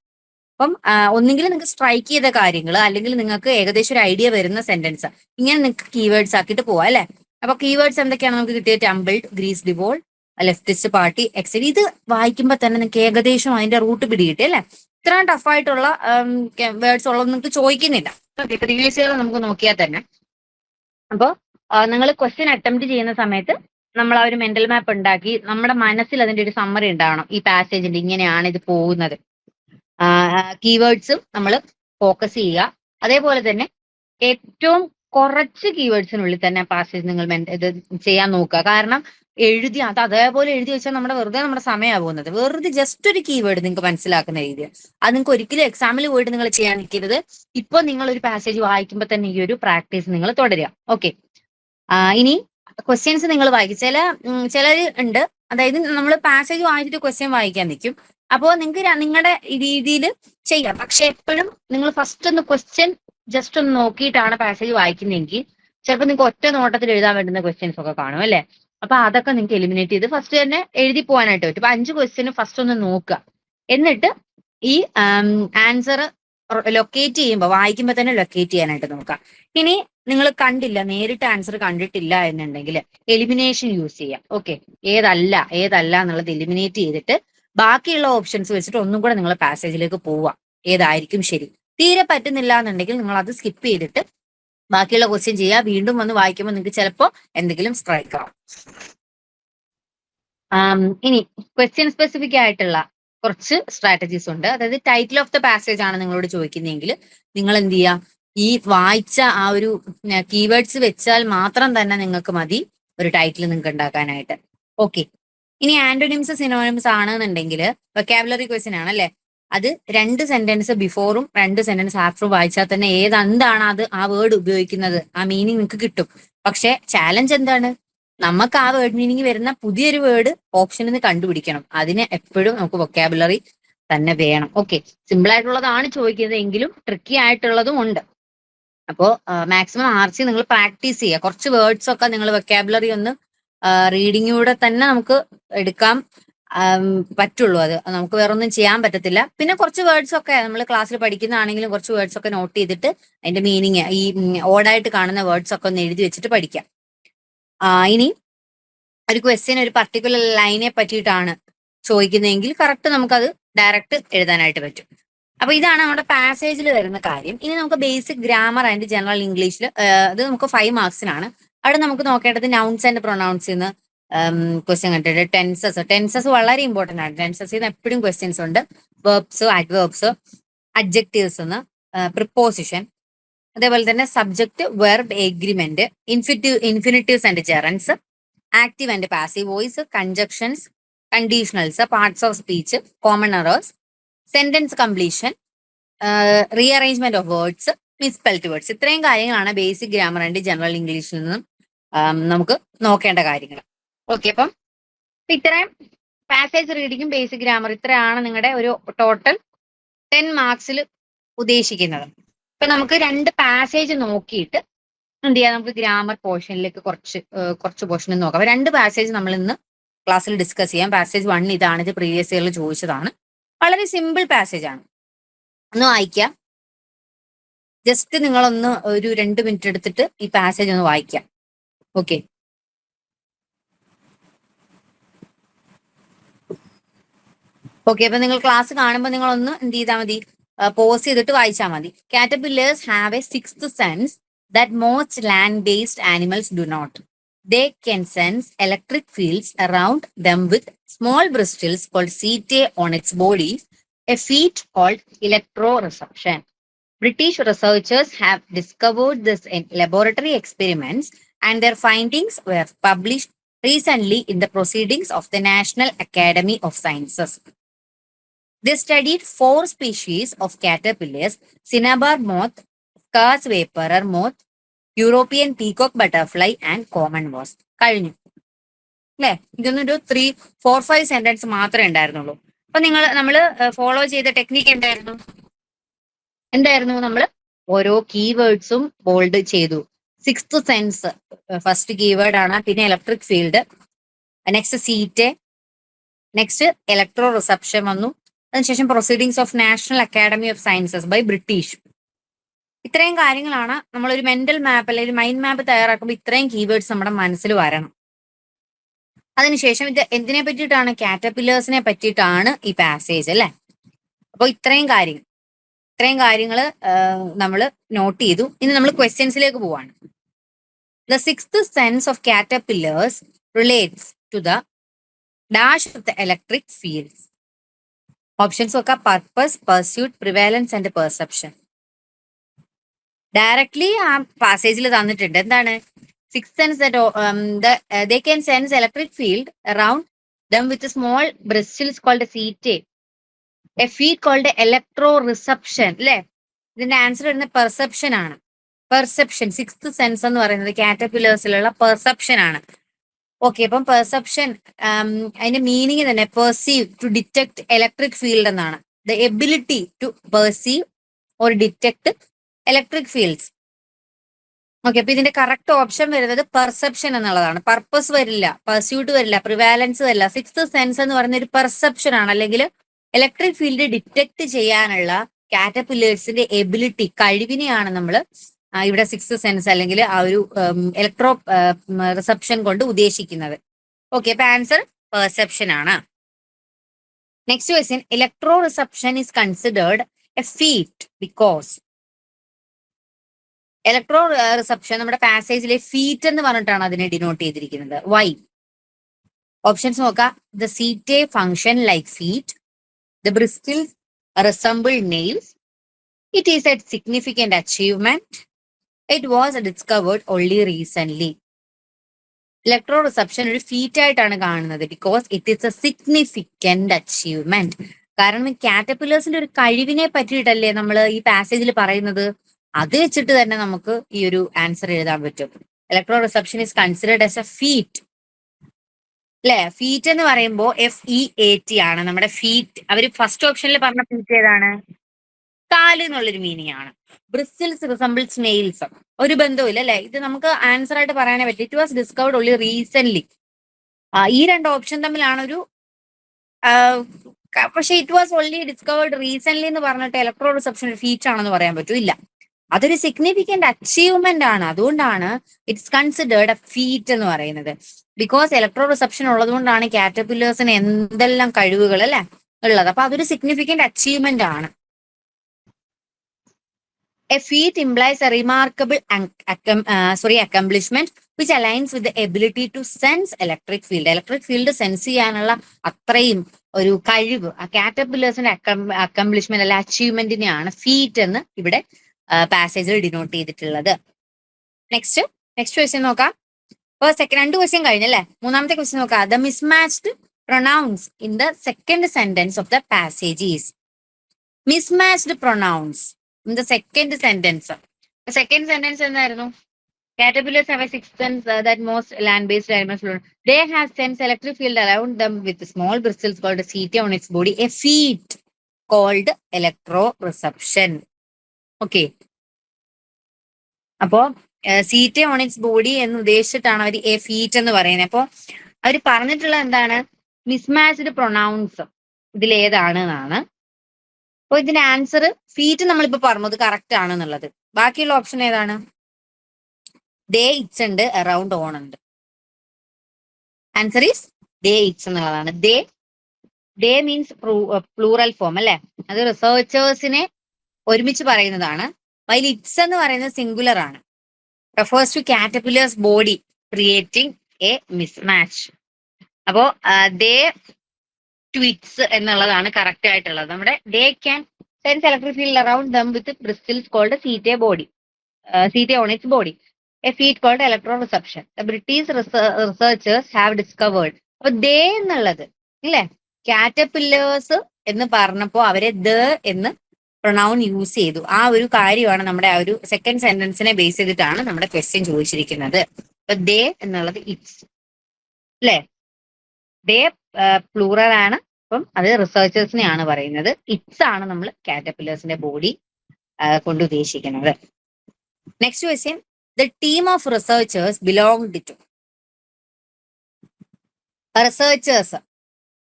അപ്പം ഒന്നെങ്കിൽ നിങ്ങൾക്ക് സ്ട്രൈക്ക് ചെയ്ത കാര്യങ്ങൾ, അല്ലെങ്കിൽ നിങ്ങൾക്ക് ഏകദേശം ഒരു ഐഡിയ വരുന്ന സെന്റൻസ് ഇങ്ങനെ നിങ്ങൾക്ക് കീവേഡ്സ് ആക്കിയിട്ട് പോവാം അല്ലെ. അപ്പൊ കീവേഡ്സ് എന്തൊക്കെയാണ് നമുക്ക് കിട്ടിയത്? Tumbled, Greece devolved, leftist party, excel. ഇത് വായിക്കുമ്പോൾ തന്നെ നിങ്ങൾക്ക് ഏകദേശം അതിന്റെ റൂട്ട് പിടികിട്ടി അല്ലെ. ഇത്രയും ടഫായിട്ടുള്ള വേർഡ്സ് ഉള്ളത് നിങ്ങൾക്ക് ചോദിക്കുന്നില്ല. പ്രീവിയസ് ഇയർ നമുക്ക് നോക്കിയാൽ തന്നെ. അപ്പോൾ നിങ്ങൾ ക്വസ്റ്റ്യൻ അറ്റംപ്റ്റ് ചെയ്യുന്ന സമയത്ത് നമ്മൾ ആ ഒരു മെന്റൽ മാപ്പ് ഉണ്ടാക്കി നമ്മുടെ മനസ്സിൽ അതിന്റെ ഒരു സമ്മറി ഉണ്ടാവണം. ഈ പാസേജിന്റെ ഇങ്ങനെയാണ് ഇത് പോകുന്നത്. കീവേഡ്സും നമ്മൾ ഫോക്കസ് ചെയ്യുക. അതേപോലെ തന്നെ ഏറ്റവും കുറച്ച് കീവേഡ്സിനുള്ളിൽ തന്നെ പാസേജ് നിങ്ങൾ ഇത് ചെയ്യാൻ നോക്കുക. കാരണം എഴുതി അത് അതേപോലെ എഴുതി വെച്ചാൽ നമ്മുടെ സമയമാണ് പോകുന്നത്. വെറുതെ ജസ്റ്റ് ഒരു കീവേഡ് നിങ്ങൾക്ക് മനസ്സിലാക്കുന്ന രീതിയിൽ അത് നിങ്ങൾക്ക് ഒരിക്കലും എക്സാമിൽ പോയിട്ട് നിങ്ങൾ ചെയ്യാൻ നിൽക്കരുത്. ഇപ്പൊ നിങ്ങൾ ഒരു പാസേജ് വായിക്കുമ്പോൾ തന്നെ ഈ ഒരു പ്രാക്ടീസ് നിങ്ങൾ തുടരുക. ഓക്കെ, ഇനി ക്വസ്റ്റ്യൻസ് നിങ്ങൾ വായിക്കും. ചിലർ ഉണ്ട്, അതായത് നമ്മൾ പാസേജ് വായിച്ചിട്ട് ക്വസ്റ്റ്യൻ വായിക്കാൻ നിൽക്കും. അപ്പോൾ നിങ്ങൾക്ക് നിങ്ങളുടെ രീതിയിൽ ചെയ്യാം. പക്ഷെ എപ്പോഴും നിങ്ങൾ ഫസ്റ്റ് ഒന്ന് ക്വസ്റ്റ്യൻ ജസ്റ്റ് ഒന്ന് നോക്കിയിട്ടാണ് പാസേജ് വായിക്കുന്നതെങ്കിൽ ചിലപ്പോൾ നിങ്ങൾക്ക് ഒറ്റ നോട്ടത്തിൽ എഴുതാൻ വേണ്ടുന്ന ക്വസ്റ്റ്യൻസ് ഒക്കെ കാണും അല്ലെ. അപ്പൊ അതൊക്കെ നിങ്ങൾക്ക് എലിമിനേറ്റ് ചെയ്ത് ഫസ്റ്റ് തന്നെ എഴുതി പോകാനായിട്ട് പറ്റും. അപ്പൊ 5 ക്വസ്റ്റ്യന് ഫസ്റ്റ് ഒന്ന് നോക്കുക. എന്നിട്ട് ഈ ആൻസർ ലൊക്കേറ്റ് ചെയ്യുമ്പോൾ വായിക്കുമ്പോൾ തന്നെ ലൊക്കേറ്റ് ചെയ്യാനായിട്ട് നോക്കുക. ഇനി നിങ്ങൾ കണ്ടില്ല, നേരിട്ട് ആൻസർ കണ്ടിട്ടില്ല എന്നുണ്ടെങ്കിൽ എലിമിനേഷൻ യൂസ് ചെയ്യാം. ഓക്കെ, ഏതല്ല എന്നുള്ളത് എലിമിനേറ്റ് ചെയ്തിട്ട് ബാക്കിയുള്ള ഓപ്ഷൻസ് വെച്ചിട്ട് ഒന്നും കൂടെ നിങ്ങൾ പാസേജിലേക്ക് പോവുക. ഏതായിരിക്കും ശരി? തീരെ പറ്റുന്നില്ല എന്നുണ്ടെങ്കിൽ നിങ്ങൾ അത് സ്കിപ്പ് ചെയ്തിട്ട് ബാക്കിയുള്ള ക്വസ്റ്റ്യൻ ചെയ്യുക. വീണ്ടും വന്ന് വായിക്കുമ്പോൾ നിങ്ങൾക്ക് ചിലപ്പോൾ എന്തെങ്കിലും സ്ട്രൈക്ക് ആവും. ഇനി ക്വസ്റ്റ്യൻ സ്പെസിഫിക് ആയിട്ടുള്ള കുറച്ച് സ്ട്രാറ്റജീസ് ഉണ്ട്. അതായത് ടൈറ്റിൽ ഓഫ് ദ പാസേജ് ആണ് നിങ്ങളോട് ചോദിക്കുന്നതെങ്കിൽ നിങ്ങൾ എന്ത് ചെയ്യുക, ഈ വായിച്ച ആ ഒരു കീവേഡ്സ് വെച്ചാൽ മാത്രം തന്നെ നിങ്ങൾക്ക് മതി ഒരു ടൈറ്റിൽ നിങ്ങൾക്ക് ഉണ്ടാക്കാനായിട്ട്. ഓക്കെ, ഇനി ആന്റോണിംസ് സിനോണിംസ് ആണെന്നുണ്ടെങ്കിൽ വൊക്കാബുലറി ക്വസ്റ്റ്യൻ ആണ് അല്ലെ. അത് 2 സെന്റൻസ് ബിഫോറും 2 സെന്റൻസ് ആഫ്റ്ററും വായിച്ചാൽ തന്നെ എന്താണ് അത് ആ വേർഡ് ഉപയോഗിക്കുന്നത് ആ മീനിങ് നിങ്ങൾക്ക് കിട്ടും. പക്ഷെ ചാലഞ്ച് എന്താണ്? നമുക്ക് ആ വേർഡ് മീനിങ് വരുന്ന പുതിയൊരു വേർഡ് ഓപ്ഷനിൽ നിന്ന് കണ്ടുപിടിക്കണം. അതിന് എപ്പോഴും നമുക്ക് വൊക്കാബുലറി തന്നെ വേണം. ഓക്കെ, സിമ്പിൾ ആയിട്ടുള്ളതാണ് ചോദിക്കുന്നത്, എങ്കിലും ട്രിക്കി ആയിട്ടുള്ളതും ഉണ്ട്. അപ്പോൾ മാക്സിമം RC നിങ്ങൾ പ്രാക്ടീസ് ചെയ്യുക. കുറച്ച് വേർഡ്സ് ഒക്കെ നിങ്ങൾ വൊക്കാബുലറി ഒന്ന് റീഡിങ്ങിലൂടെ തന്നെ നമുക്ക് എടുക്കാൻ പറ്റുള്ളൂ. അത് നമുക്ക് വേറെ ഒന്നും ചെയ്യാൻ പറ്റത്തില്ല. പിന്നെ കുറച്ച് വേർഡ്സ് ഒക്കെ നമ്മൾ ക്ലാസ്സിൽ പഠിക്കുന്നതാണെങ്കിലും കുറച്ച് വേർഡ്സ് ഒക്കെ നോട്ട് ചെയ്തിട്ട് അതിന്റെ മീനിങ് ഈ ഓടായിട്ട് കാണുന്ന വേർഡ്സ് ഒക്കെ ഒന്ന് എഴുതി വെച്ചിട്ട് പഠിക്കാം. ഇനി ഒരു ക്വസ്റ്റ്യൻ ഒരു പർട്ടിക്കുലർ ലൈനെ പറ്റിയിട്ടാണ് ചോദിക്കുന്നതെങ്കിൽ കറക്റ്റ് നമുക്കത് ഡയറക്റ്റ് എഴുതാനായിട്ട് പറ്റും. അപ്പൊ ഇതാണ് നമ്മുടെ പാസേജിൽ വരുന്ന കാര്യം. ഇനി നമുക്ക് ബേസിക് ഗ്രാമർ ആൻഡ് ജനറൽ ഇംഗ്ലീഷിൽ അത് നമുക്ക് 5 മാർക്സിനാണ്. അവിടെ നമുക്ക് നോക്കേണ്ടത് നൗൺസ് ആൻഡ് പ്രൊനൗൺസ് നിന്ന് ക്വസ്റ്റ്യൻ കണ്ടിട്ട് ടെൻസസ് വളരെ ഇമ്പോർട്ടന്റ് ആണ്. ടെൻസസിൽ നിന്ന് എപ്പോഴും ക്വസ്റ്റ്യൻസ് ഉണ്ട്. വെർബ്സ്, അഡ്വേർബ്സ്, അഡ്ജക്റ്റീവ്സ്, പ്രിപ്പോസിഷൻ, അതേപോലെ തന്നെ subject, verb, agreement, infinitives and gerunds, active and passive voice, conjunctions, conditionals, parts of speech, common errors, sentence completion, rearrangement of words, misspelled words. ഇത്രയും കാര്യങ്ങളാണ് ബേസിക് ഗ്രാമർ ആൻഡ് ജനറൽ ഇംഗ്ലീഷിൽ നിന്നും നമുക്ക് നോക്കേണ്ട കാര്യങ്ങൾ. ഓക്കെ, അപ്പം ഇത്രയും പാസേജ് റീഡിങ്ങും ബേസിക് ഗ്രാമർ ഇത്രയാണ് നിങ്ങളുടെ ഒരു ടോട്ടൽ 10 മാർക്സിൽ ഉദ്ദേശിക്കുന്നത്. ഇപ്പൊ നമുക്ക് 2 പാസേജ് നോക്കിയിട്ട് എന്ത് ചെയ്യാം, നമുക്ക് ഗ്രാമർ പോർഷനിലേക്ക് കുറച്ച് പോർഷൻ നോക്കാം. അപ്പൊ 2 പാസേജ് നമ്മൾ ഇന്ന് ക്ലാസ്സിൽ ഡിസ്കസ് ചെയ്യാം. പാസേജ് 1 ഇതാണ്, ഇത് പ്രീവിയസ് ഇയറിൽ ചോദിച്ചതാണ്. വളരെ സിമ്പിൾ പാസേജ് ആണ്, ഒന്ന് വായിക്കാം. ജസ്റ്റ് നിങ്ങളൊന്ന് ഒരു 2 മിനിറ്റ് എടുത്തിട്ട് ഈ പാസേജ് ഒന്ന് വായിക്കാം. ഓക്കെ, അപ്പൊ നിങ്ങൾ ക്ലാസ് കാണുമ്പോൾ നിങ്ങൾ ഒന്ന് എന്ത് ചെയ്താൽ മതി, പോസ് ചെയ്തിട്ട് വായിച്ചാൽ മതി. Caterpillars have a sixth sense that most land based animals do not. They can sense electric fields around them with small bristles called setae on its body, a feat called electroreception. British researchers have discovered this in laboratory experiments, and their findings were published recently in the Proceedings of the National Academy of Sciences. They studied 4 species of caterpillars: cinnabar moth, scarce vaporer moth, European peacock butterfly and common വാസ്പ്. കഴിഞ്ഞു അല്ലെ? ഇതൊന്നൊരു 3-4-5 സെന്റൻസ് മാത്രമേ ഉണ്ടായിരുന്നുള്ളൂ. അപ്പൊ നമ്മൾ ഫോളോ ചെയ്ത ടെക്നിക്ക് എന്തായിരുന്നു? നമ്മൾ ഓരോ കീവേഡ്സും ബോൾഡ് ചെയ്തു. സിക്സ്ത് സെൻസ് ഫസ്റ്റ് കീവേഡ് ആണ്, പിന്നെ electric field, next seat, next electroreception വന്നു, അതിനുശേഷം proceedings of National Academy of Sciences by British. ഇത്രയും കാര്യങ്ങളാണ്. നമ്മളൊരു മെന്റൽ മാപ്പ് അല്ലെങ്കിൽ മൈൻഡ് മാപ്പ് തയ്യാറാക്കുമ്പോൾ ഇത്രയും കീവേഡ്സ് നമ്മുടെ മനസ്സിൽ വരണം. അതിനുശേഷം ഇത് എന്തിനെ പറ്റിയിട്ടാണ്? കാറ്റർപില്ലേഴ്സിനെ പറ്റിയിട്ടാണ് ഈ പാസേജ് അല്ലെ. അപ്പോൾ ഇത്രയും കാര്യങ്ങൾ നമ്മൾ നോട്ട് ചെയ്തു. ഇനി നമ്മൾ ക്വസ്റ്റ്യൻസിലേക്ക് പോവാണ്. The sixth sense of caterpillars relates to the dash of the electric fields. Options ഒക്കെ purpose, pursuit, prevalence and perception. Directly ആ പാസേജിൽ തന്നിട്ടുണ്ട്. എന്താണ്? Six sense they can sense electric field around them with small bristles called setae, a feat called electroreception അല്ലെ. ഇതിന്റെ ആൻസർ വരുന്ന പെർസെപ്ഷൻ ആണ്. പെർസെപ്ഷൻ, സിക്സ്ത് സെൻസ് എന്ന് പറയുന്നത് കാറ്റർപില്ലേഴ്സിലുള്ള പെർസെപ്ഷൻ ആണ്. ഓക്കെ, അപ്പം പെർസെപ്ഷൻ അതിന്റെ മീനിങ് തന്നെ perceive, to detect electric field എന്നാണ്. The ability to perceive or detect electric fields. Okay, അപ്പൊ ഇതിന്റെ കറക്റ്റ് ഓപ്ഷൻ വരുന്നത് പെർസെപ്ഷൻ എന്നുള്ളതാണ്. പർപ്പസ് വരില്ല, പെർസ്യൂട്ട് വരില്ല, പ്രിവാലൻസ് വരില്ല. സിക്സ്ത് സെൻസ് എന്ന് പറയുന്ന ഒരു പെർസെപ്ഷൻ ആണ്, അല്ലെങ്കിൽ ഇലക്ട്രിക് ഫീൽഡ് ഡിറ്റക്ട് ചെയ്യാനുള്ള കാറ്റർപില്ലേഴ്സിന്റെ എബിലിറ്റി, കഴിവിനെയാണ് നമ്മൾ ഇവിടെ സിക്സ്ത് സെൻസ് അല്ലെങ്കിൽ ആ ഒരു ഇലക്ട്രോ റിസപ്ഷൻ കൊണ്ട് ഉദ്ദേശിക്കുന്നത്. ഓക്കെ, അപ്പൊ ആൻസർ പെർസെപ്ഷൻ ആണ്. Next question, electroreception is considered a feat because. Electroreception നമ്മുടെ പാസേജിലെ ഫീറ്റ് എന്ന് പറഞ്ഞിട്ടാണ് അതിനെ ഡിനോട്ട് ചെയ്തിരിക്കുന്നത്. വൈ? ഓപ്ഷൻസ് നോക്കാം. The setae function like feet, the bristles resemble nails, it is a significant achievement, it was discovered only recently. Electroreception ഒരു ഫീറ്റ് ആയിട്ടാണ് കാണുന്നത് because it is a significant achievement. കാരണം കാറ്റർപില്ലേഴ്സിന്റെ ഒരു കഴിവിനെ പറ്റിയിട്ടല്ലേ നമ്മൾ ഈ പാസേജിൽ പറയുന്നത്. അത് വെച്ചിട്ട് തന്നെ നമുക്ക് ഈ ഒരു ആൻസർ എഴുതാൻ പറ്റും. Electro reception is considered as A feet അല്ലെ. ഫീറ്റ് എന്ന് പറയുമ്പോൾ FEAT ആണ് നമ്മുടെ ഫീറ്റ്. അവർ ഫസ്റ്റ് ഓപ്ഷനിൽ പറഞ്ഞ ഫീറ്റ് ഏതാണ്? കാല് എന്നുള്ളൊരു മീനിങ് ആണ്. ബ്രിസ്റ്റൽസ് റിസംബിൾസ് നെയിൽസ് ഒരു ബന്ധവുമില്ല അല്ലെ. ഇത് നമുക്ക് ആൻസർ ആയിട്ട് പറയാനേ പറ്റും. It was discovered only recently. ഈ 2 ഓപ്ഷൻ തമ്മിലാണ് ഒരു പക്ഷെ it was only discovered recently എന്ന് പറഞ്ഞിട്ട് ഇലക്ട്രോ റിസപ്ഷൻ ഒരു ഫീറ്റ് ആണെന്ന് പറയാൻ പറ്റൂല്ല. അതൊരു സിഗ്നിഫിക്കന്റ് അച്ചീവ്മെന്റ് ആണ്. അതുകൊണ്ടാണ് ഇറ്റ്സ് കൺസിഡേർഡ് എ ഫീറ്റ് എന്ന് പറയുന്നത്. ബിക്കോസ് ഇലക്ട്രോ റിസപ്ഷൻ ഉള്ളതുകൊണ്ടാണ് കാറ്റർപില്ലേഴ്സിന് എന്തെല്ലാം കഴിവുകൾ അല്ലെ ഉള്ളത്. അപ്പൊ അതൊരു സിഗ്നിഫിക്കന്റ് അച്ചീവ്മെന്റ് ആണ്. A feat implies a remarkable accomplishment which aligns with the ability to sense electric field. Electric field sense ചെയ്യാനുള്ള അത്രയും ഒരു കഴിവ് ആ കാറ്റർപില്ലേഴ്സിന്റെ അക്കംപ്ലിഷ്മെന്റ് അല്ലെ അച്ചീവ്മെന്റിനെയാണ് ഫീറ്റ് എന്ന് ഇവിടെ പാസേജിൽ ഡിനോട്ട് ചെയ്തിട്ടുള്ളത്. നെക്സ്റ്റ് ക്വസ്റ്റ്യൻ നോക്കാം. അപ്പോൾ രണ്ട് ക്വസ്റ്റ്യൻ കഴിഞ്ഞല്ലേ. മൂന്നാമത്തെ ക്വസ്റ്റ്യൻ നോക്കാം. The mismatched pronouns in the second sentence of the passage is. Mismatched pronouns in the second sentence. The second sentence എന്തായിരുന്നു? Caterpillars have a sixth sense that most land-based animals do. They have sense electric field around them with small bristles called a setae on its body, a feat called electroreception. Okay. അപ്പോ സീറ്റ ഓൺ ഇറ്റ്സ് ബോഡി എന്ന് ഉദ്ദേശിച്ചിട്ടാണ് അവർ എ ഫീറ്റ് എന്ന് പറയുന്നത്. അപ്പോൾ അവർ പറഞ്ഞിട്ടുള്ള എന്താണ്? മിസ്മാച്ച്ഡ് പ്രൊനൗൺസ് ഇതിലേതാണ് എന്നാണ്. അപ്പൊ ഇതിന്റെ ആൻസർ ഫീറ്റ് നമ്മളിപ്പോ പറഞ്ഞത് കറക്റ്റ് ആണെന്നുള്ളത്. ബാക്കിയുള്ള ഓപ്ഷൻ ഏതാണ്? ദേ ഇറ്റ്സ് ഉണ്ട്, അറൌണ്ട് ഓൺ ഉണ്ട്. ആൻസർ ഈസ് ദേ ഇറ്റ്സ് എന്നുള്ളതാണ്. ദേ മീൻസ് പ്ലൂറൽ ഫോം അല്ലെ, അത് റിസർച്ചേഴ്സിനെ ഒരുമിച്ച് പറയുന്നതാണ്. വൈൽ ഇറ്റ്സ് എന്ന് പറയുന്നത് സിംഗുലർ ആണ്. Refers to caterpillars body creating a mismatch. അപ്പോ ദേ ട്വിറ്റ്സ് എന്നുള്ളതാണ് കറക്റ്റ് ആയിട്ടുള്ളത്. നമ്മുടെ they can sense electric field around them with bristles called setae on its body, a feat called electroreception. British researchers have discovered. അപ്പൊ ദേ എന്നുള്ളത് ഇല്ലേ, കാറ്റർപില്ലേഴ്സ് എന്ന് പറഞ്ഞപ്പോ അവരെ ദ എന്ന് പ്രൊനൗൺ യൂസ് ചെയ്തു. ആ ഒരു കാര്യമാണ് നമ്മുടെ ആ ഒരു സെക്കൻഡ് സെന്റൻസിനെ ബേസ് ചെയ്തിട്ടാണ് നമ്മുടെ ക്വസ്റ്റ്യൻ ചോദിച്ചിരിക്കുന്നത്. അപ്പൊ ദേ എന്നുള്ളത് ഇറ്റ്സ് അല്ലെ, ദേ പ്ലൂറൽ ആണ്. അപ്പം അത് റിസർച്ചേഴ്സിനെയാണ് പറയുന്നത്. ഇറ്റ്സ് ആണ് നമ്മൾ കാറ്റർപില്ലേഴ്സിന്റെ ബോഡി കൊണ്ട് ഉദ്ദേശിക്കുന്നത്. Next question. The team of researchers belonged to. Researchers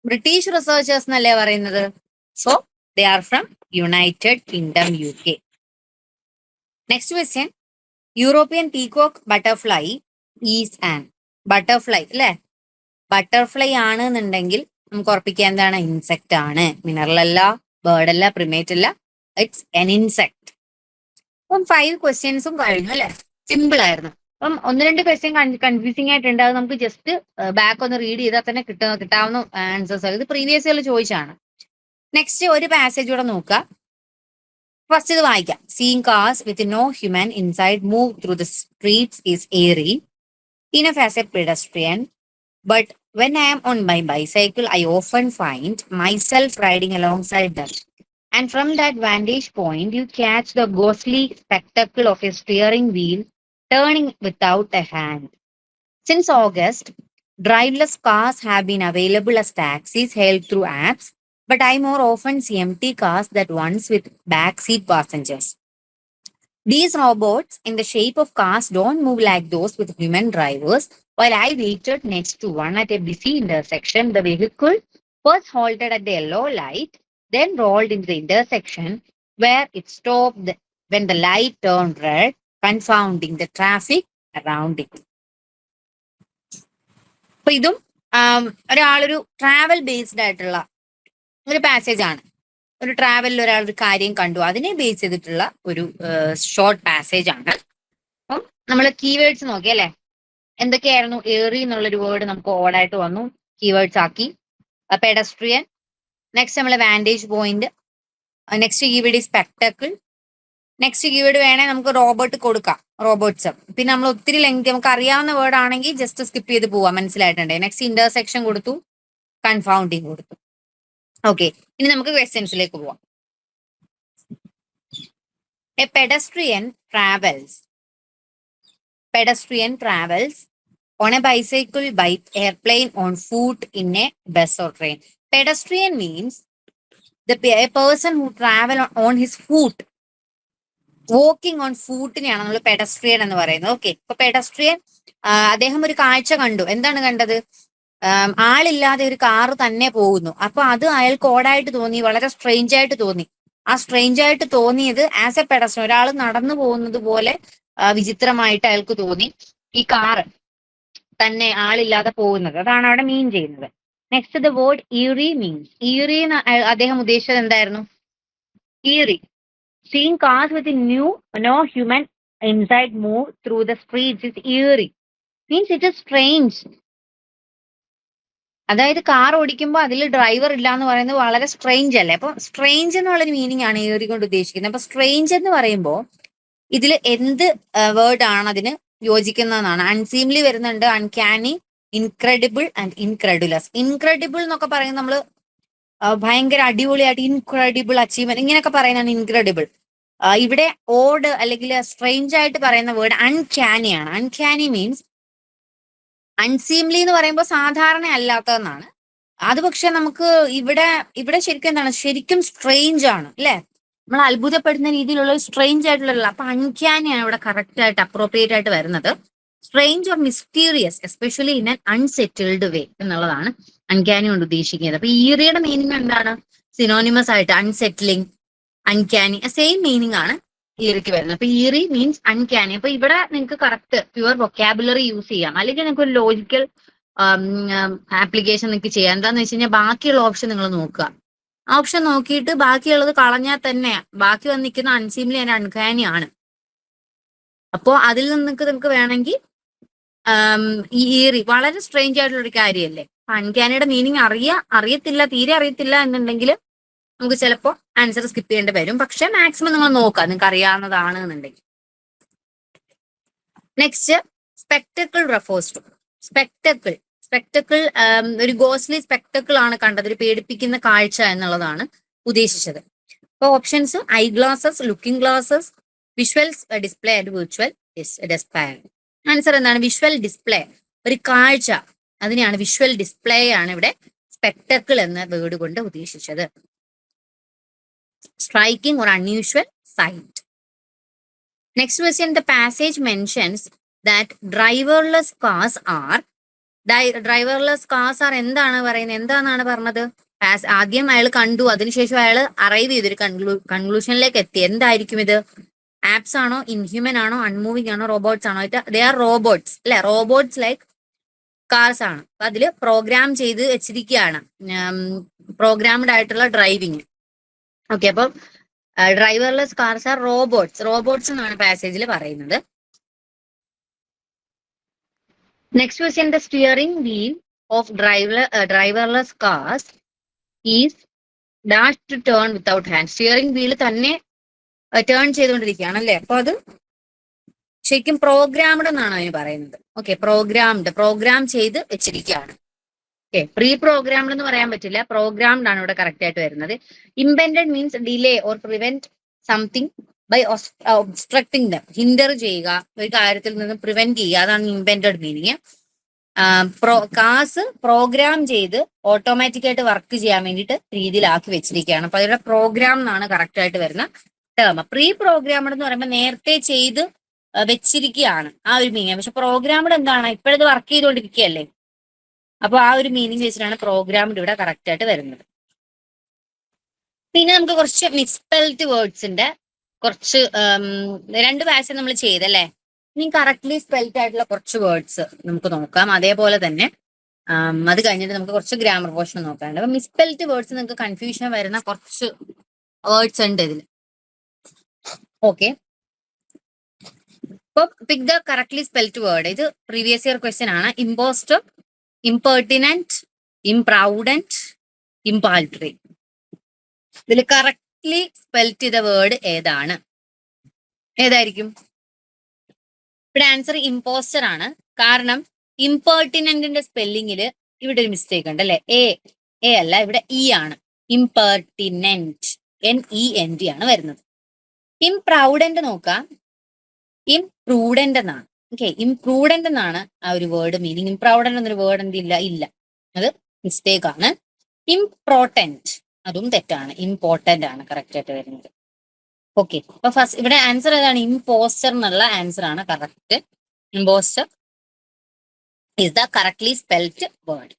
British researchers എന്നല്ലേ പറയുന്നത്. So they are from United Kingdom UK. Next question. European peacock butterfly is an. Butterfly അല്ലെ, ബട്ടർഫ്ലൈ ആണ് എന്നുണ്ടെങ്കിൽ നമുക്ക് ഉറപ്പിക്കാൻ എന്താണ്? ഇൻസെക്ട് ആണ്. മിനറൽ അല്ല, ബേർഡ് അല്ല, പ്രിമേറ്റ് അല്ല, ഇറ്റ്സ് എൻ ഇൻസെക്ട്. അപ്പം 5 ക്വസ്റ്റ്യൻസും കഴിഞ്ഞു അല്ലെ, സിമ്പിൾ ആയിരുന്നു. അപ്പം 1-2 ക്വസ്റ്റ്യൻ കൺഫ്യൂസിംഗ് ആയിട്ടുണ്ട്. അത് നമുക്ക് ജസ്റ്റ് ബാക്ക് ഒന്ന് റീഡ് ചെയ്താൽ തന്നെ കിട്ടാവുന്ന ആൻസേഴ്സ്. ഇത് പ്രീവിയസ് ഇയറിൽ ചോദിച്ചാണ്. നെക്സ്റ്റ് ഒരു പാസേജ് കൂടെ നോക്കുക. ഫസ്റ്റ് ഇത് വായിക്കാം. Seeing cars with no human inside move through the streets is eerie enough as a pedestrian, but when I am on my bicycle, I often find myself riding alongside them. And from that vantage point, you catch the ghostly spectacle of a steering wheel turning without a hand. Since August, driverless cars have been available as taxis hailed through apps, but I more often see empty cars than ones with backseat passengers. These robots in the shape of cars don't move like those with human drivers. While I waited next to one at a busy intersection, the vehicle first halted at the yellow light, then rolled into the intersection where it stopped when the light turned red, confounding the traffic around it. അപ്പൊ ഇതും ഒരാളൊരു ട്രാവൽ ബേസ്ഡ് ആയിട്ടുള്ള ഒരു പാസേജ് ആണ്. ഒരു ട്രാവലിൽ ഒരാൾ ഒരു കാര്യം കണ്ടു, അതിനെ ബേസ് ചെയ്തിട്ടുള്ള ഒരു ഷോർട്ട് പാസേജ് ആണ്. അപ്പം നമ്മൾ കീവേഡ്സ് നോക്കി അല്ലെ, എന്തൊക്കെയായിരുന്നു? ഏറി എന്നുള്ളൊരു വേർഡ് നമുക്ക് ഓടായിട്ട് വന്നു, കീവേഡ്സ് ആക്കി. പെഡസ്ട്രിയൻ, നെക്സ്റ്റ് നമ്മൾ vantage point, next keyword spectacle, next keyword വേണേ നമുക്ക് റോബോട്ട് കൊടുക്കാം, റോബോട്ട്സ്. പിന്നെ നമ്മൾ ഒത്തിരി ലെങ്ത് നമുക്ക് അറിയാവുന്ന വേർഡ് ആണെങ്കിൽ ജസ്റ്റ് സ്കിപ്പ് ചെയ്ത് പോവാം, മനസ്സിലായിട്ടുണ്ടേ. നെക്സ്റ്റ് ഇന്റർസെക്ഷൻ കൊടുത്തു, കൺഫൗണ്ടിങ് കൊടുത്തു. ഓക്കെ, ഇനി നമുക്ക് ക്വസ്റ്റ്യൻസിലേക്ക് പോവാം. A pedestrian travels on a bicycle, bike, airplane, on foot, in a bus or train. Pedestrian means a person who travel on his foot. Walking on ഫൂട്ടിനെയാണ് നമ്മൾ പെഡസ്ട്രിയൻ എന്ന് പറയുന്നത്. ഓക്കെ, ഇപ്പൊ പെഡസ്ട്രിയൻ അദ്ദേഹം ഒരു കാഴ്ച കണ്ടു. എന്താണ് കണ്ടത്? ആളില്ലാതെ ഒരു കാറ് തന്നെ പോകുന്നു. അപ്പൊ അത് അയാൾക്ക് ഓടായിട്ട് തോന്നി, വളരെ സ്ട്രേഞ്ച് ആയിട്ട് തോന്നി. ആ സ്ട്രേഞ്ച് ആയിട്ട് തോന്നിയത് ആസ് എ പെഡസ്ട്രിയൻ, ഒരാൾ നടന്നു പോകുന്നത് പോലെ വിചിത്രമായിട്ട് അയാൾക്ക് തോന്നി ഈ കാറ് തന്നെ ആളില്ലാതെ പോകുന്നത്. അതാണ് അവിടെ മീൻ ചെയ്യുന്നത്. Next the word eerie means. Eerie അദ്ദേഹം ഉദ്ദേശിച്ചത് എന്തായിരുന്നു? Eerie Seeing cars with no human inside move through the streets is eerie. Means it is strange. അതായത് കാർ ഓടിക്കുമ്പോൾ അതിൽ ഡ്രൈവർ ഇല്ല എന്ന് പറയുന്നത് വളരെ സ്ട്രെയിഞ്ച് അല്ലേ? അപ്പൊ സ്ട്രെയിഞ്ച് എന്നുള്ളൊരു മീനിങ് ആണ് ഏറി കൊണ്ട് ഉദ്ദേശിക്കുന്നത്. അപ്പൊ സ്ട്രെയിഞ്ച് എന്ന് പറയുമ്പോൾ ഇതിൽ എന്ത് വേർഡ് ആണ് അതിന് യോജിക്കുന്നതെന്നാണ്. അൺസീംലി വരുന്നുണ്ട്, അൺകാനി, ഇൻക്രെഡിബിൾ ആൻഡ് ഇൻക്രെഡുലസ്. ഇൻക്രെഡിബിൾ എന്നൊക്കെ പറയുന്നത് നമ്മൾ ഭയങ്കര അടിപൊളിയായിട്ട് ഇൻക്രെഡിബിൾ അച്ചീവ്മെന്റ് ഇങ്ങനെയൊക്കെ പറയുന്നതാണ് ഇൻക്രെഡിബിൾ. ഇവിടെ ഓഡ് അല്ലെങ്കിൽ സ്ട്രെയിഞ്ച് ആയിട്ട് പറയുന്ന വേർഡ് അൺകാനി ആണ്. അൺകാനി മീൻസ് അൺസീംലി എന്ന് പറയുമ്പോൾ സാധാരണ അല്ലാത്തതെന്നാണ്. അത് പക്ഷെ നമുക്ക് ഇവിടെ ശരിക്കും എന്താണ്, ശരിക്കും സ്ട്രെയിഞ്ച് ആണ് അല്ലെ? നമ്മൾ അത്ഭുതപ്പെടുന്ന രീതിയിലുള്ള സ്ട്രെയിഞ്ച് ആയിട്ടുള്ള, അപ്പൊ അൺക്യാനിയാണ് ഇവിടെ കറക്റ്റ് ആയിട്ട് അപ്രോപ്രിയേറ്റ് ആയിട്ട് വരുന്നത്. Strange or mysterious especially in an unsettled way എന്നുള്ളതാണ് അൺക്യാനി കൊണ്ട് ഉദ്ദേശിക്കുന്നത്. അപ്പൊ ഈറിയുടെ മീനിങ് എന്താണ്? സിനോണിമസ് ആയിട്ട് അൺസെറ്റിലിംഗ്, അൺക്യാനി സെയിം മീനിങ് ആണ് ഈറിക്ക് വരുന്നത്. അപ്പൊ ഈറി മീൻസ് അൺക്യാനി. അപ്പൊ ഇവിടെ നിങ്ങൾക്ക് കറക്റ്റ് പ്യുവർ വൊക്കാബുലറി യൂസ് ചെയ്യാം, അല്ലെങ്കിൽ നിങ്ങൾക്ക് ഒരു ലോജിക്കൽ ആപ്ലിക്കേഷൻ നിങ്ങൾക്ക് ചെയ്യാം. എന്താന്ന് വെച്ച് കഴിഞ്ഞാൽ ബാക്കിയുള്ള ഓപ്ഷൻ നിങ്ങൾ നോക്കുക. ഓപ്ഷൻ നോക്കിയിട്ട് ബാക്കിയുള്ളത് കളഞ്ഞാൽ തന്നെ ബാക്കി വന്നിരിക്കുന്ന അൺസീംലി ആൻഡ് അൺകാനി ആണ്. അപ്പോ അതിൽ നിന്ന് നിങ്ങൾക്ക് വേണമെങ്കിൽ ഈ ഈറി വളരെ സ്ട്രേഞ്ച് ആയിട്ടുള്ള ഒരു കാര്യമല്ലേ? അൺകാനിയുടെ മീനിങ് അറിയത്തില്ല, തീരെ അറിയത്തില്ല എന്നുണ്ടെങ്കിൽ നമുക്ക് ചിലപ്പോൾ ആൻസർ സ്കിപ്പ് ചെയ്യേണ്ടി വരും. പക്ഷെ മാക്സിമം നിങ്ങൾ നോക്കുക, നിങ്ങൾക്ക് അറിയാവുന്നതാണ് എന്നുണ്ടെങ്കിൽ. Next, spectacle refers to. Spectacle ഒരു ഗോസ്ലി സ്പെക്ടക്കിൾ ആണ് കണ്ടത്, ഒരു പേടിപ്പിക്കുന്ന കാഴ്ച എന്നുള്ളതാണ് ഉദ്ദേശിച്ചത്. അപ്പൊ options I glasses, looking glasses, visual display and virtual display. Answer എന്താണ്? വിഷ്വൽ ഡിസ്പ്ലേ, ഒരു കാഴ്ച, അതിനെയാണ് വിഷ്വൽ ഡിസ്പ്ലേ ആണ് ഇവിടെ സ്പെക്ടക്കിൾ എന്ന വേർഡ് കൊണ്ട് ഉദ്ദേശിച്ചത്. Striking or unusual sight. Next question, the passage mentions that driverless cars are എന്താണ് പറയുന്നത്? എന്താണെന്നാണ് പറഞ്ഞത്? ആദ്യം അയാൾ കണ്ടു, അതിനുശേഷം അയാൾ അറൈവ് ചെയ്തൊരു കൺക്ലൂഷനിലേക്ക് എത്തി. എന്തായിരിക്കും ഇത്? ആപ്സ് ആണോ, ഇൻഹ്യൂമൻ ആണോ, അൺമൂവിംഗ് ആണോ, റോബോട്ട്സ് ആണോ? ദേ ആർ റോബോട്ട്സ് അല്ലെ? റോബോട്ട്സ് ലൈക്ക് കാർസ് ആണ്. അപ്പൊ അതിൽ പ്രോഗ്രാം ചെയ്ത് വെച്ചിരിക്കുകയാണ്, പ്രോഗ്രാംഡ് ആയിട്ടുള്ള ഡ്രൈവിങ്. ഓക്കെ, അപ്പം ഡ്രൈവർലെസ് കാർസ് ആർ റോബോട്ട്സ് എന്നാണ് പാസേജിൽ പറയുന്നത്. Next question, the steering wheel of driverless cars is dash to turn without hand. Steering wheel തന്നെ ടേൺ ചെയ്തുകൊണ്ടിരിക്കുകയാണ് അല്ലെ? അപ്പൊ അത് ശരിക്കും പ്രോഗ്രാംഡ് എന്നാണ് അതിന് പറയുന്നത്. ഓക്കെ, പ്രോഗ്രാം ചെയ്ത് വെച്ചിരിക്കുകയാണ്. ഓക്കെ, പ്രീ പ്രോഗ്രാംഡ് എന്ന് പറയാൻ പറ്റില്ല, പ്രോഗ്രാംഡ് ആണ് ഇവിടെ കറക്റ്റ് ആയിട്ട് വരുന്നത്. Impeded means delay or prevent something by obstructing them. Hinder ചെയ്യുക, ഒരു കാര്യത്തിൽ നിന്ന് പ്രിവെന്റ് ചെയ്യുക, അതാണ് ഇംപെൻഡഡ് മീനിങ്. കാസ് പ്രോഗ്രാം ചെയ്ത് ഓട്ടോമാറ്റിക് ആയിട്ട് വർക്ക് ചെയ്യാൻ വേണ്ടിയിട്ട് രീതിയിലാക്കി വെച്ചിരിക്കുകയാണ്. അപ്പൊ അതിവിടെ പ്രോഗ്രാം എന്നാണ് കറക്റ്റ് ആയിട്ട് വരുന്ന ടേം. പ്രീ പ്രോഗ്രാംഡ് എന്ന് പറയുമ്പോൾ നേരത്തെ ചെയ്ത് വെച്ചിരിക്കുകയാണ്, ആ ഒരു മീനിങ്. പക്ഷെ പ്രോഗ്രാംഡ് എന്താണ്? ഇപ്പോഴത് വർക്ക് ചെയ്തുകൊണ്ടിരിക്കുകയല്ലേ? അപ്പൊ ആ ഒരു മീനിങ് വെച്ചിട്ടാണ് പ്രോഗ്രാംഡ് ഇവിടെ കറക്റ്റ് ആയിട്ട് വരുന്നത്. പിന്നെ നമുക്ക് കുറച്ച് മിസ്പെൽഡ് വേർഡ്സിന്റെ കുറച്ച് രണ്ട് പാസ് നമ്മൾ ചെയ്തല്ലേ. ഇനി കറക്റ്റ്ലി സ്പെൽഡ് ആയിട്ടുള്ള കുറച്ച് വേർഡ്സ് നമുക്ക് നോക്കാം. അതേപോലെ തന്നെ അത് കഴിഞ്ഞിട്ട് നമുക്ക് കുറച്ച് ഗ്രാമർ പോർഷൻ നോക്കാനുണ്ട്. അപ്പൊ മിസ്പെൽഡ് വേർഡ്സ് നിങ്ങൾക്ക് കൺഫ്യൂഷൻ വരുന്ന കുറച്ച് വേർഡ്സ് ഉണ്ട് ഇതിൽ. ഓക്കെ, ഇപ്പൊ pick the correctly spelled word. ഇത് പ്രീവിയസ് ഇയർ ക്വസ്റ്റ്യൻ ആണ്. Impostor, impertinent, imprudent, impaltry. ഇതിൽ കറക്റ്റ്ലി സ്പെൽ ചെയ്ത വേർഡ് ഏതായിരിക്കും? ഇവിടെ ആൻസർ ഇമ്പോസ്റ്റർ ആണ്. കാരണം ഇംപെർട്ടിനന്റിന്റെ സ്പെല്ലിങ്ങിൽ ഇവിടെ ഒരു മിസ്റ്റേക്ക് ഉണ്ട് അല്ലെ? എ അല്ല, ഇവിടെ ഇ ആണ്. ഇംപെർട്ടിനന്റ്, NENT ആണ് വരുന്നത്. ഇംപ്രൗഡന്റ് നോക്കാം, ഇംപ്രൂഡന്റ് എന്നാണ്. ഓക്കെ, ഇംപ്രൂഡന്റ് എന്നാണ് ആ ഒരു വേർഡ് മീനിങ്. ഇംപ്രൗഡന്റ് എന്നൊരു വേർഡ് ഇല്ല, അത് മിസ്റ്റേക്ക് ആണ്. ഇംപോർട്ടന്റ്, അതും തെറ്റാണ്. ഇമ്പോർട്ടന്റ് ആണ് കറക്റ്റ് ആയിട്ട് വരുന്നത്. ഓക്കെ, അപ്പൊ ഫസ്റ്റ് ഇവിടെ ആൻസർ ഏതാണ്? ഇമ്പോസ്റ്റർ എന്നുള്ള ആൻസർ ആണ് correct. Impostor is the correctly spelled word.